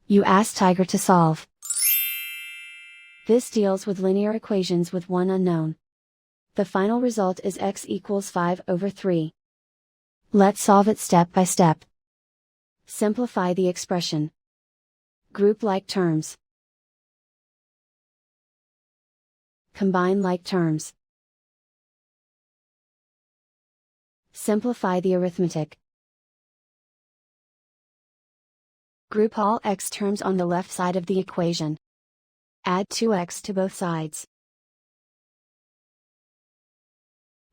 You ask Tiger to solve. This deals with linear equations with one unknown. The final result is x equals 5/3. Let's solve it step by step. Simplify the expression. Group like terms. Combine like terms. Simplify the arithmetic. Group all x terms on the left side of the equation. Add 2x to both sides.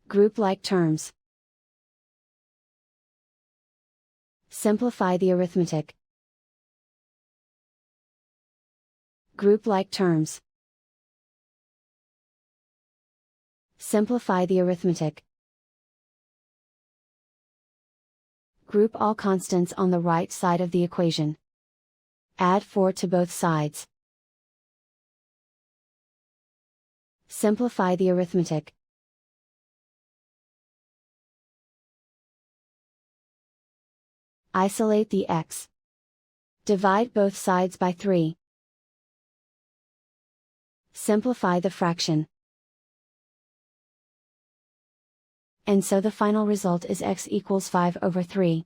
Group like terms. Simplify the arithmetic. Group like terms. Simplify the arithmetic. Group all constants on the right side of the equation. Add 4 to both sides. Simplify the arithmetic. Isolate the x. Divide both sides by 3. Simplify the fraction. And so the final result is x equals 5/3.